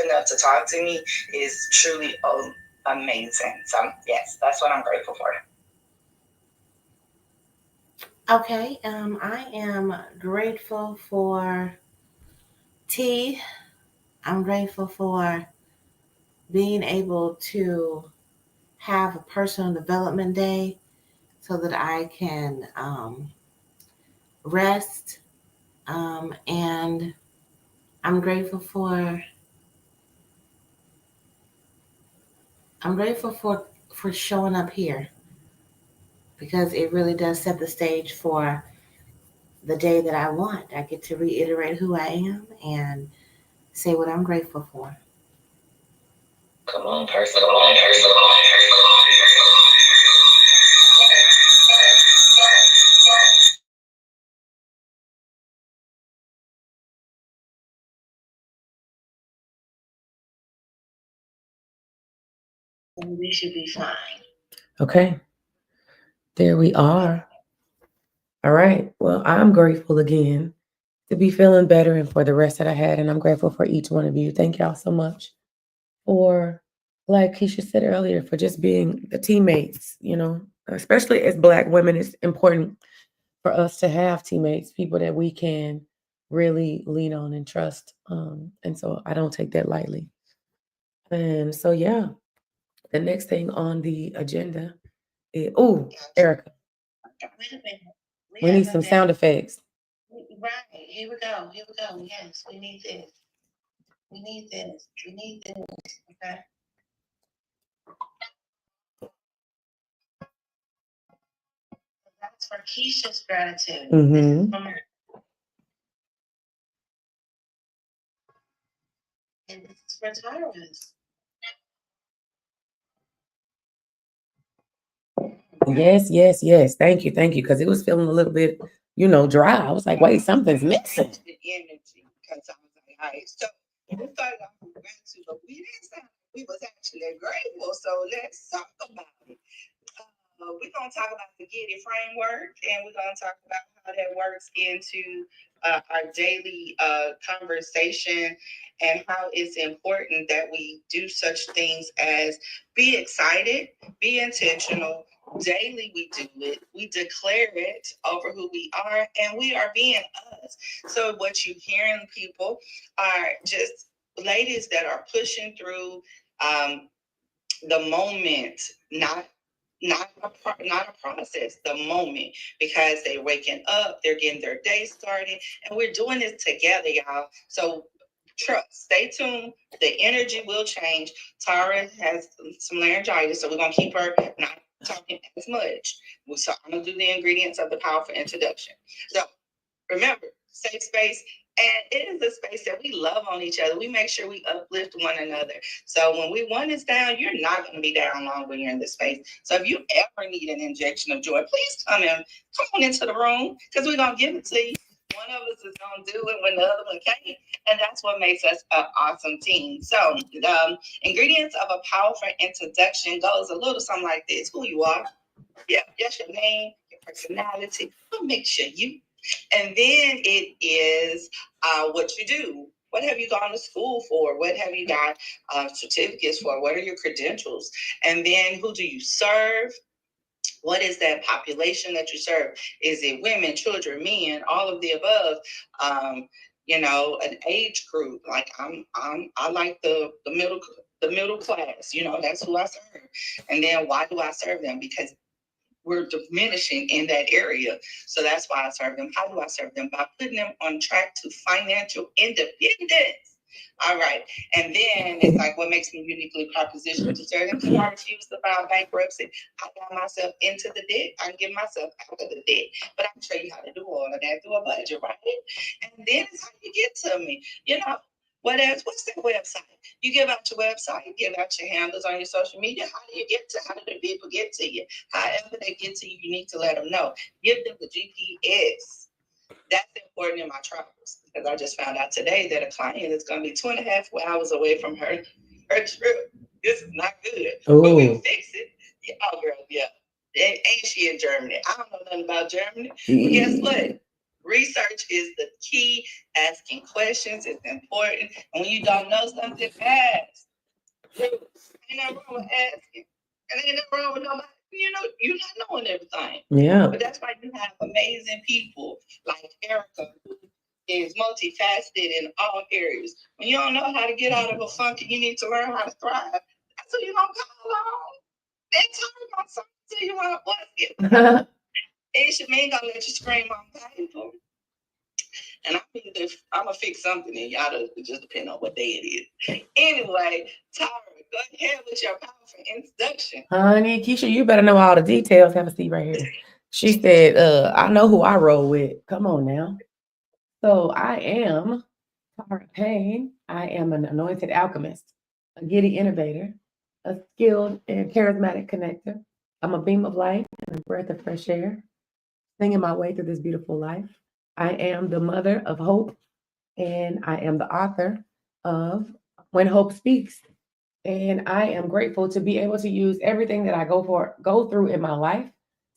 enough to talk to me is truly amazing. So yes, that's what I'm grateful for. Okay, I am grateful for tea. I'm grateful for being able to have a personal development day so that I can rest. And I'm grateful for I'm grateful for showing up here because it really does set the stage for the day that I want. I get to reiterate who I am and say what I'm grateful for. Come on, personal. Come on, personal. And we should be fine. Okay, there we are. All right. Well, I'm grateful again to be feeling better and for the rest that I had. And I'm grateful for each one of you. Thank y'all so much for, like Keisha said earlier, for just being the teammates, especially as Black women, it's important for us to have teammates, people that we can really lean on and trust. And so I don't take that lightly. And so, yeah, the next thing on the agenda is, oh, Erica, Wait a minute. we need some sound effects. Right. Here we go. Here we go. Yes, we need this. We need this. We need this. Okay. That's for Keisha's gratitude. Mm-hmm. And this is for Tara's. Yes, yes, yes. Thank you, thank you. Because it was feeling a little bit, dry. I was like, wait, something's missing. The energy, because I was like, all right, so we started off with gratitude, but we didn't sound like we was actually grateful. So let's talk about it. We're going to talk about the Get It framework, and we're going to talk about how that works into our daily conversation and how it's important that we do such things as be excited, be intentional. Daily, we do it, we declare it over who we are, and we are being us. So, what you hearing people are just ladies that are pushing through the moment, not a process, the moment, because they're waking up, they're getting their day started, and we're doing this together, y'all. So trust, stay tuned. The energy will change. Tara has some laryngitis, so we're gonna keep her not talking as much. So I'm gonna do the ingredients of the powerful introduction. So remember, safe space. And it is a space that we love on each other. We make sure we uplift one another. So when one is down, you're not going to be down long when you're in this space. So if you ever need an injection of joy, please come on into the room because we're going to give it to you. One of us is going to do it when the other one can't. And that's what makes us an awesome team. So the ingredients of a powerful introduction goes a little something like this. Who you are. Yeah, just your name, your personality. What makes you? And then it is what you do. What have you gone to school for? What have you got certificates for? What are your credentials? And then who do you serve? What is that population that you serve? Is it women, children, men, all of the above? Um, an age group. Like I like the middle class. That's who I serve. And then why do I serve them? Because we're diminishing in that area. So that's why I serve them. How do I serve them? By putting them on track to financial independence. All right. And then it's like what makes me uniquely propositioned to serve them because I refuse to file bankruptcy. I got myself into the debt. I can get myself out of the debt. But I can show you how to do all of that through a budget, right? And then it's how you get to me. What else? What's that website? You give out your website, you give out your handles on your social media. How do the people get to you? However they get to you, you need to let them know. Give them the GPS. That's important in my travels because I just found out today that a client is going to be 2.5 hours away from her trip. This is not good. Ooh. But we'll fix it. Yeah, oh, girl, yeah. Ain't she in Germany? I don't know nothing about Germany. But guess what? Research is the key. Asking questions is important. And when you don't know something, ask. Ain't nothing wrong with asking. And ain't nothing wrong with nobody. You're not knowing everything. Yeah. But that's why you have amazing people like Erica, who is multifaceted in all areas. When you don't know how to get out of a funk and you need to learn how to thrive, that's who you're going to come along. That's how I'm going to tell you how it was. Aisha, me ain't going to let you scream on paper. And I'm going to fix something in y'all. It just depends on what day it is. Anyway, Tara, go ahead with your powerful introduction. Honey, Keisha, you better know all the details. Have a seat right here. She said, I know who I roll with. Come on now. So I am Tara Payne. I am an anointed alchemist, a giddy innovator, a skilled and charismatic connector. I'm a beam of light and a breath of fresh air, singing my way through this beautiful life. I am the mother of hope, and I am the author of When Hope Speaks. And I am grateful to be able to use everything that I go through in my life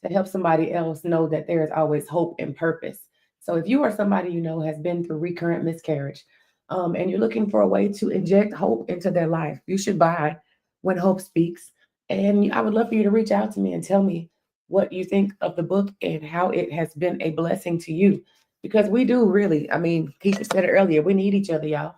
to help somebody else know that there is always hope and purpose. So if you are somebody you know has been through recurrent miscarriage, and you're looking for a way to inject hope into their life, you should buy When Hope Speaks. And I would love for you to reach out to me and tell me what you think of the book and how it has been a blessing to you. Because we do really, I mean, Keisha said it earlier, we need each other, y'all.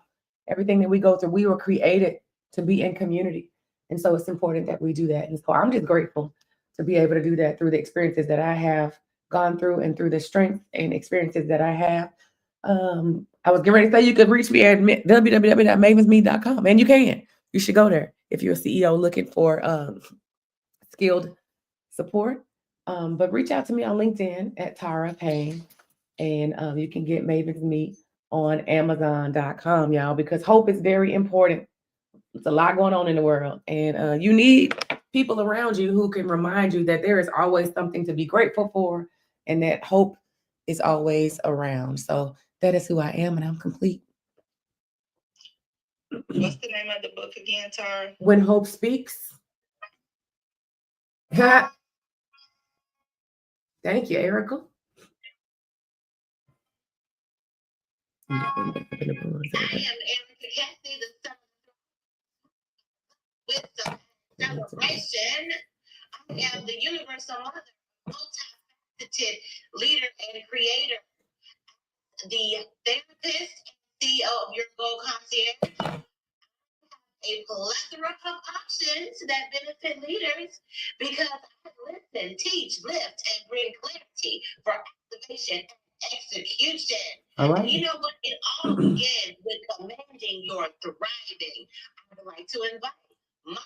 Everything that we go through, we were created to be in community. And so it's important that we do that. And so I'm just grateful to be able to do that through the experiences that I have gone through and through the strength and experiences that I have. I was getting ready to say you could reach me at www.mavensmeet.com, and you can. You should go there if you're a CEO looking for skilled support. But reach out to me on LinkedIn at Tara Payne, and you can get Maven's Meet on Amazon.com, y'all, because hope is very important. It's a lot going on in the world, and you need people around you who can remind you that there is always something to be grateful for and that hope is always around. So that is who I am, and I'm complete. What's the name of the book again, Tara? When Hope Speaks. Thank you, Erica. I am Erica Cassie, with the celebration. I am the universal mother, multifaceted leader and creator, the therapist, CEO of Your Goal Concierge, a plethora of options that benefit leaders because I listen, teach, lift, and bring clarity for activation and execution. All right. And you know what? It all begins with commanding your thriving. I would like to invite mom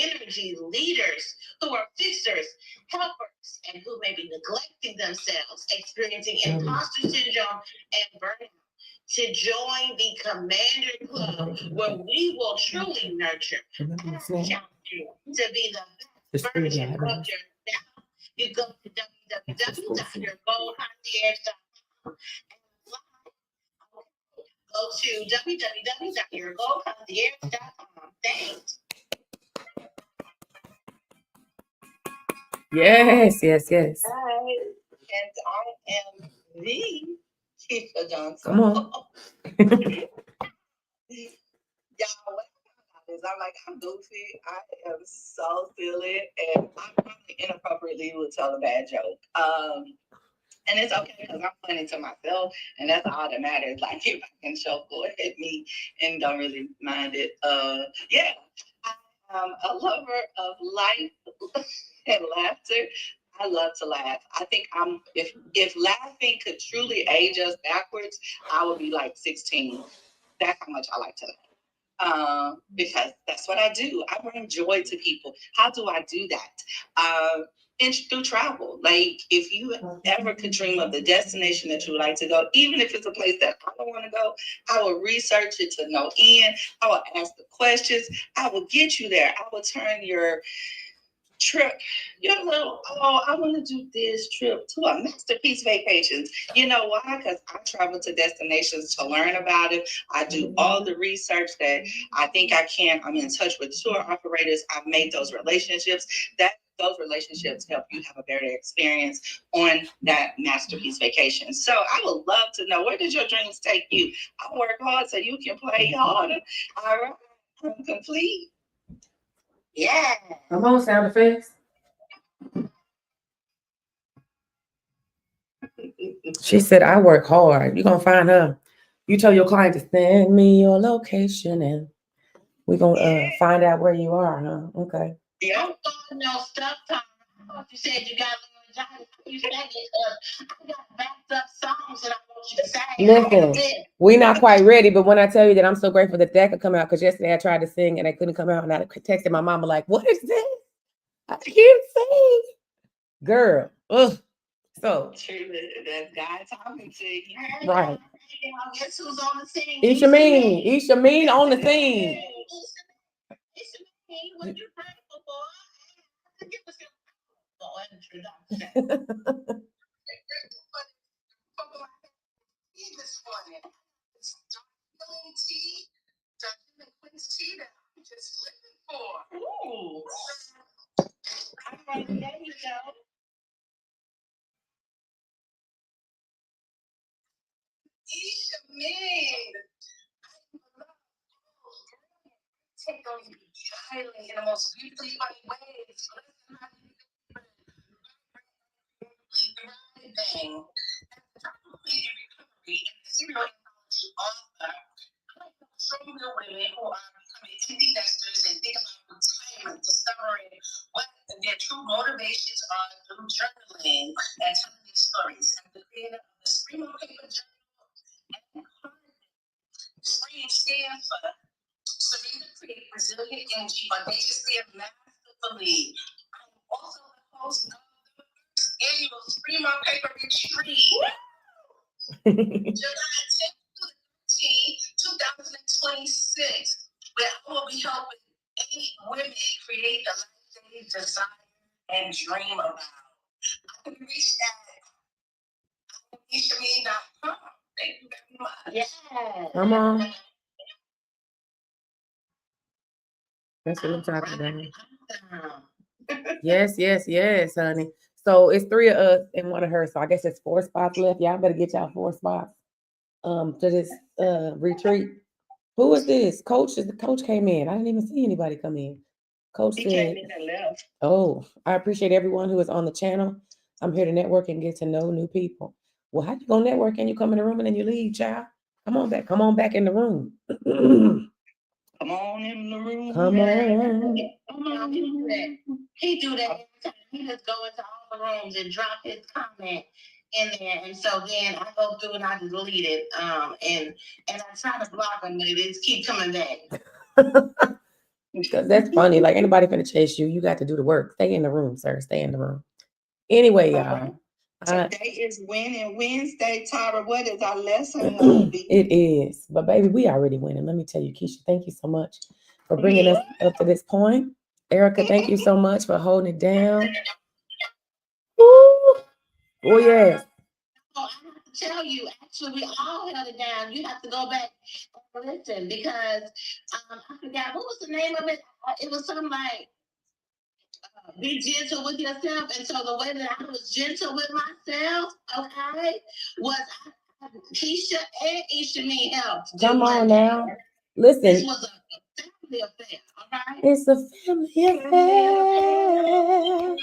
energy leaders who are fixers, helpers, and who may be neglecting themselves, experiencing imposter syndrome and burnout, to join the Commander Club, where we will truly nurture and challenge you to be the best version of yourself. You go to www.yourgoalconcierge.com and go to www.yourgoalconcierge.com. Thanks. Yes. Hi, and I am the Keisha Johnson. Come on. Y'all, what is I'm like, I'm goofy. I am so silly, and I probably inappropriately will tell a bad joke. And it's okay because I'm funny to myself, and that's all that matters. Like, if I can chuckle at me and don't really mind it. Yeah, I'm a lover of life and laughter. I love to laugh. I think if laughing could truly age us backwards, I would be like 16. That's how much I like to laugh. Because that's what I do. I bring joy to people. How do I do that? Through travel. Like, if you ever could dream of the destination that you would like to go, even if it's a place that I don't want to go, I will research it to no end. I will ask the questions. I will get you there. I will turn your trip, your little, I want to do this trip to a masterpiece vacations. You know why? Because I travel to destinations to learn about it. I do all the research that I think I can. I'm in touch with tour operators. I've made those relationships. That's those relationships help you have a better experience on that masterpiece vacation. So I would love to know, where did your dreams take you? I work hard so you can play harder. All right, I'm complete. Yeah. Come on, sound effects. She said, I work hard. You're going to find her. You tell your client to send me your location and we're going to find out where you are, huh? Okay. Yeah. Don't throw no stuff, Tom. I thought you said you got a little job. You said it. I got backed up songs that I want you to say. Listen, we're not quite ready, but when I tell you that I'm so grateful that could come out, because yesterday I tried to sing and I couldn't come out, and I texted my mama like, what is this? I can't sing. Girl. Ugh. So. Truly, that's God talking to you. Right. Guess who's on the scene? Isha Mean on the scene. Isha, what you grateful for? Give us your introduction. This morning, it's dark tea, Dr. McQueen's tea that I'm just looking for. Ooh. All right, there you go. Isha Mean. Take on you shyly in the most beautifully funny ways. Listen how you thriving. Completely recovery and serial anthology author. I like to show you women who are becoming empty nesters and think about retirement, discovering what their true motivations are through journaling and telling their stories. I'm the creator of the Scream on Paper Journal and Scream stands for Serena Create Resilient Energy Audaciously and Masterfully. I'm also the host of the first annual Scream on Paper Retreat. July 10th to 13th, 2026, where I will be helping 8 women create the life they desire and dream about. I can reach that at ishameen.com. Thank you very much. Yeah. Come on. That's what I'm talking about. Yes, honey. So it's 3 of us and 1 of her. So I guess it's 4 spots left. Y'all better get y'all 4 spots to this retreat. Who is this? The coach came in. I didn't even see anybody come in. Coach He said, came in and left. oh, I appreciate everyone who is on the channel. I'm here to network and get to know new people. Well, how you gonna network and you come in the room and then you leave, child? Come on back in the room. Come on in the room. Come on. He do that every time. He just go into all the rooms and drop his comment in there, and so then I go through and I delete it. And I try to block them, but it just keep coming back. Because that's funny. Like anybody finna chase you, you got to do the work. Stay in the room, sir. Stay in the room. Anyway, y'all. Today is Winning Wednesday, Tara. What is our lesson gonna be? It is. But baby, we already winning. Let me tell you, Keisha, thank you so much for bringing us up to this point. Erica, thank you so much for holding it down. Woo! Oh, yes. Oh, I have to tell you, actually, we all held it down. You have to go back and listen because I forgot what was the name of it. It was something like be gentle with yourself. And so the way that I was gentle with myself, okay, was Keisha and Isha Mean helped. Come on now. Listen. This was a family affair, all right? It's a family affair.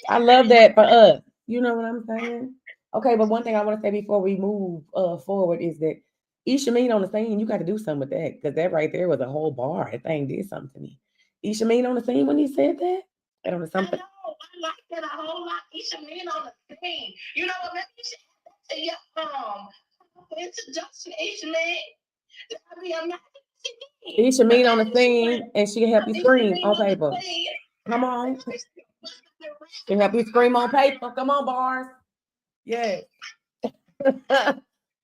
I love that for us. You know what I'm saying? Okay, but one thing I want to say before we move forward is that Isha Mean on the scene, you got to do something with that because that right there was a whole bar. That thing did something to me. Isha Mean on the scene when he said that? I don't know something. I know, I like that a whole lot. Isha Mean on the scene. You know what? Maybe you should add that to your introduction, Isha Mean. I mean, I'm not. Isha Mean on the scene, and she can help you scream on paper. Come on. She can help you scream on paper. Come on, bars. Yeah.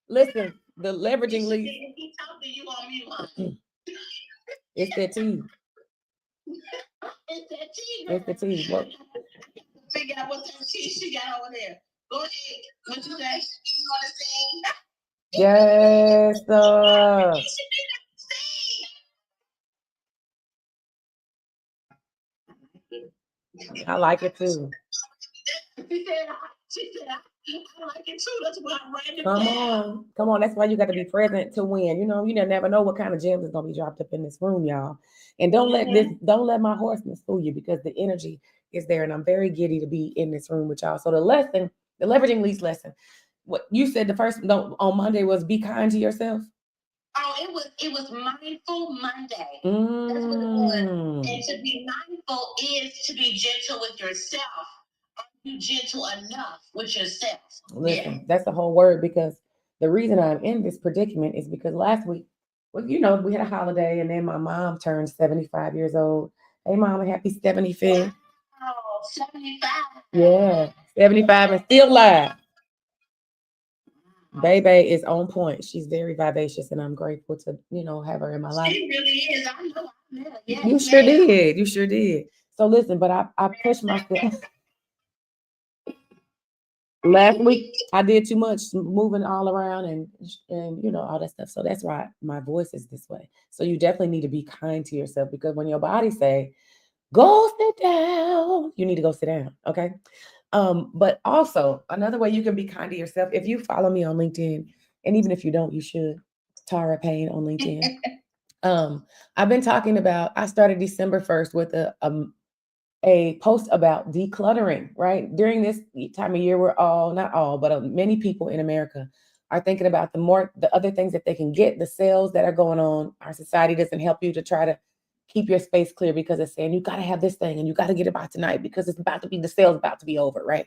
Listen, the leveraging lead. He talked to you on me. It's that tea. It's that tea. It's the tea. What? Figure out what kind of tea she got over there. Go ahead. What you say? You want to sing? Yes, sir. I like it too. She said, I like it too. That's why I'm writing it Come down. on. That's why you got to be present to win. You know, you never know what kind of gems is gonna be dropped up in this room, y'all. And don't let my hoarseness fool you, because the energy is there, and I'm very giddy to be in this room with y'all. So the leveraging leads lesson. What you said the first on Monday was be kind to yourself. Oh, it was Mindful Monday. That's what it was. And to be mindful is to be gentle with yourself. Are you gentle enough with yourself? Listen, that's the whole word, because the reason I'm in this predicament is because last week, well, we had a holiday, and then my mom turned 75 years old. Hey, Mama, happy 75th. Oh, 75. Yeah, 75 and still live. Baby is on point. She's very vivacious, and I'm grateful to, have her in my life. She really is. I know. I met her. Yes, You sure did. You sure did. So listen, but I pushed myself. Last week I did too much moving all around and all that stuff. So that's why my voice is this way. So you definitely need to be kind to yourself, because when your body say, go sit down, you need to go sit down. Okay. But also another way you can be kind to yourself, if you follow me on LinkedIn, and even if you don't, you should. Tara Payne on LinkedIn. I've been talking about, I started December 1st with a post about decluttering, right? During this time of year, we're all, not all, but many people in America are thinking about the other things that they can get, the sales that are going on. Our society doesn't help you to try to keep your space clear, because it's saying you got to have this thing and you got to get it by tonight because the sale's about to be over, right?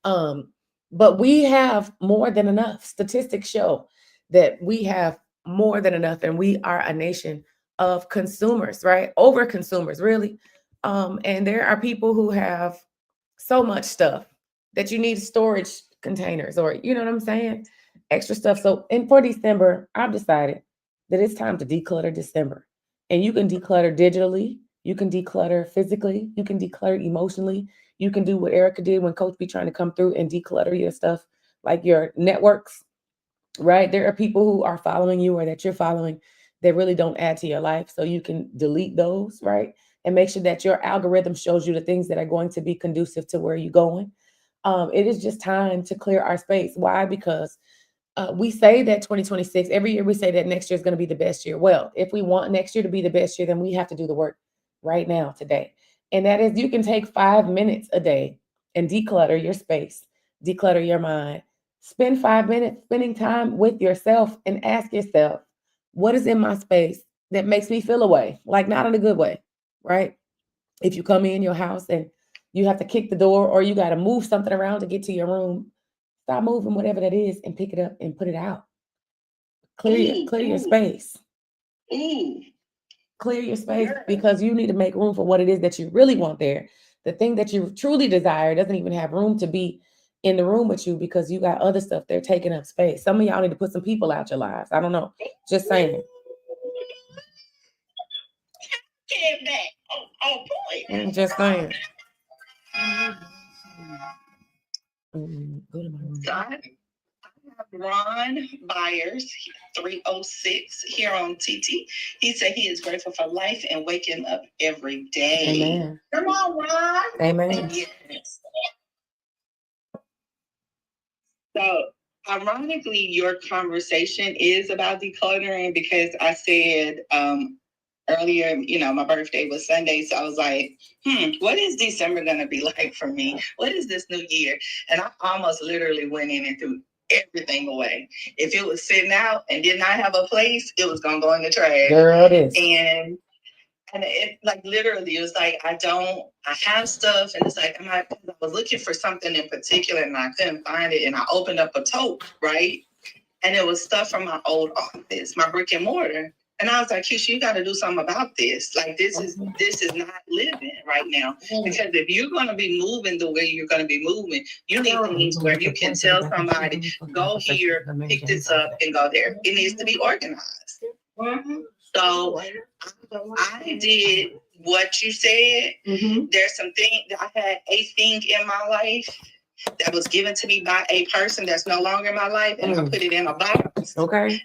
But we have more than enough. Statistics show that we have more than enough, and we are a nation of consumers, right? Over consumers, really. And there are people who have so much stuff that you need storage containers, or you know what I'm saying? Extra stuff. So, and for December, I've decided that it's time to declutter December. And you can declutter digitally, you can declutter physically, you can declutter emotionally. You can do what Erica did when Coach be trying to come through and declutter your stuff, like your networks, right? There are people who are following you or that you're following that really don't add to your life. So you can delete those, right? And make sure that your algorithm shows you the things that are going to be conducive to where you're going. It is just time to clear our space. Why? Because we say that 2026, every year we say that next year is going to be the best year. Well, if we want next year to be the best year, then we have to do the work right now, today. And that is, you can take 5 minutes a day and declutter your space, declutter your mind. Spend 5 minutes spending time with yourself and ask yourself, what is in my space that makes me feel away? Like, not in a good way, right? If you come in your house and you have to kick the door, or you got to move something around to get to your room, stop moving whatever that is and pick it up and put it out. Clear your space. Clear your space, because you need to make room for what it is that you really want there. The thing that you truly desire doesn't even have room to be in the room with you, because you got other stuff they're taking up space. Some of y'all need to put some people out your lives. I don't know. Just saying. Came back on point. Just saying. Go to my room. So I have Ron Byers, 306, here on TT. He said he is grateful for life and waking up every day. Amen. Come on, Ron. Amen. Yes. So, ironically, your conversation is about decluttering, because I said earlier, my birthday was Sunday. So I was like, what is December going to be like for me? What is this new year? And I almost literally went in and threw everything away. If it was sitting out and did not have a place, it was going to go in the trash. Girl, it is. And it, like, literally, it was like, I have stuff, and it's like, I was looking for something in particular and I couldn't find it. And I opened up a tote, right? And it was stuff from my old office, my brick and mortar. And I was like, Keisha, you got to do something about this. Like, this is not living right now. Because if you're going to be moving the way you're going to be moving, you need things where you can tell somebody, go here, pick this up, and go there. It needs to be organized. So I did what you said. There's some things, I had a thing in my life that was given to me by a person that's no longer in my life, and I put it in a box. Okay.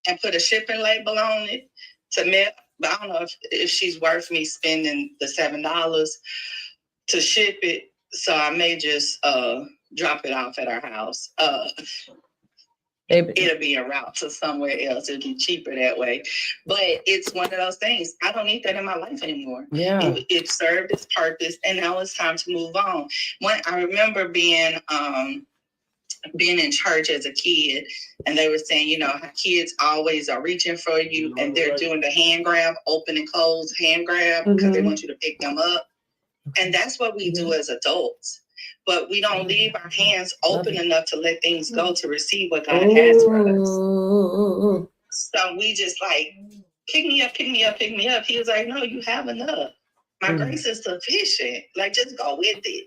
And put a shipping label on it to mail. but I don't know if she's worth me spending the $7 to ship it. So I may just drop it off at our house. It'll be a route to somewhere else. It'll be cheaper that way. But it's one of those things. I don't need that in my life anymore. Yeah. It served its purpose, and now it's time to move on. When I remember being in church as a kid, and they were saying, you know, how kids always are reaching for you, and they're doing the hand grab, open and close hand grab, because they want you to pick them up. And that's what we do as adults. But we don't leave our hands open enough to let things go to receive what God has for us. So we just like, pick me up, pick me up, pick me up. He was like, no, you have enough. My grace is sufficient. Like, just go with it.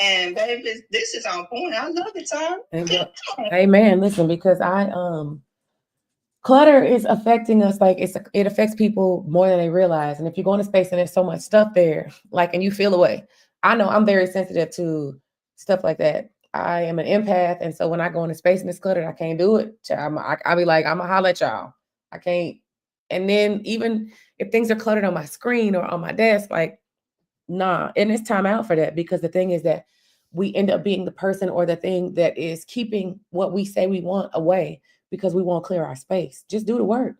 And baby, this is on point. I love it, Tom. Amen. Listen, because clutter is affecting us. Like it affects people more than they realize. And if you go into space and there's so much stuff there, like, and you feel away. I know I'm very sensitive to stuff like that. I am an empath. And so when I go into space and it's cluttered, I can't do it. I'll be like, I'm gonna holler at y'all. I can't. And then even if things are cluttered on my screen or on my desk, like, nah. And it's time out for that, because the thing is that we end up being the person or the thing that is keeping what we say we want away because we won't clear our space. Just do the work,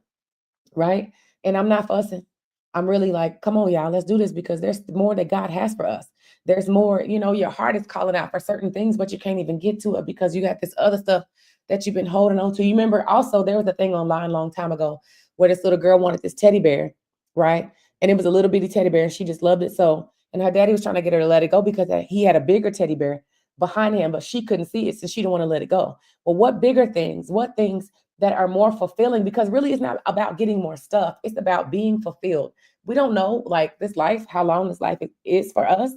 right? And I'm not fussing. I'm really like, come on, y'all, let's do this, because there's more that God has for us. There's more, you know, your heart is calling out for certain things, but you can't even get to it because you got this other stuff that you've been holding on to. You remember also there was a thing online a long time ago where this little girl wanted this teddy bear, right? And it was a little bitty teddy bear and she just loved it so. And her daddy was trying to get her to let it go because he had a bigger teddy bear behind him, but she couldn't see it, so she didn't want to let it go. Well, what things that are more fulfilling? Because really it's not about getting more stuff. It's about being fulfilled. We don't know, like, this life, how long this life is for us.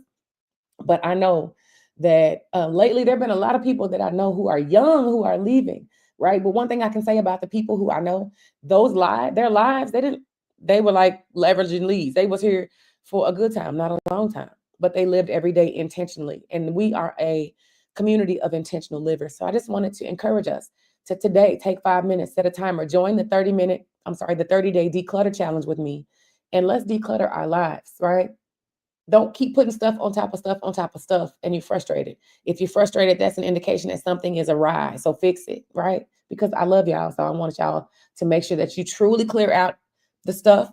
But I know that lately there have been a lot of people that I know who are young, who are leaving, right? But one thing I can say about the people who I know, their lives, they were like leveraging leads. They was here for a good time, not a long time, but they lived every day intentionally. And we are a community of intentional livers. So I just wanted to encourage us to today take 5 minutes, set a timer, join the 30-day declutter challenge with me. And let's declutter our lives, right? Don't keep putting stuff on top of stuff on top of stuff and you're frustrated. If you're frustrated, that's an indication that something is awry. So fix it, right? Because I love y'all. So I want y'all to make sure that you truly clear out the stuff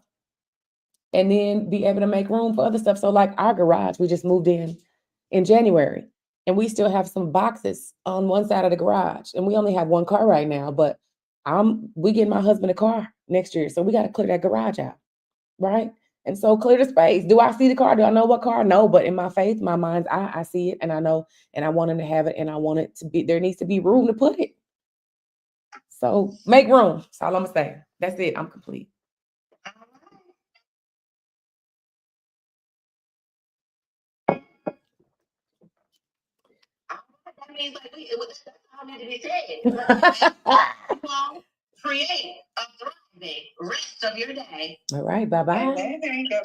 and then be able to make room for other stuff. So like our garage, we just moved in January and we still have some boxes on one side of the garage and we only have one car right now, but we getting my husband a car next year. So we got to clear that garage out, right? And so clear the space. Do I see the car? Do I know what car? No, but in my faith, my mind's eye, I see it and I know, and I want him to have it and I want it to be, there needs to be room to put it. So make room. That's all I'm gonna say. That's it. I'm complete. That means like that's all need to be said. Create a thriving rest of your day. All right. Bye-bye. There you go.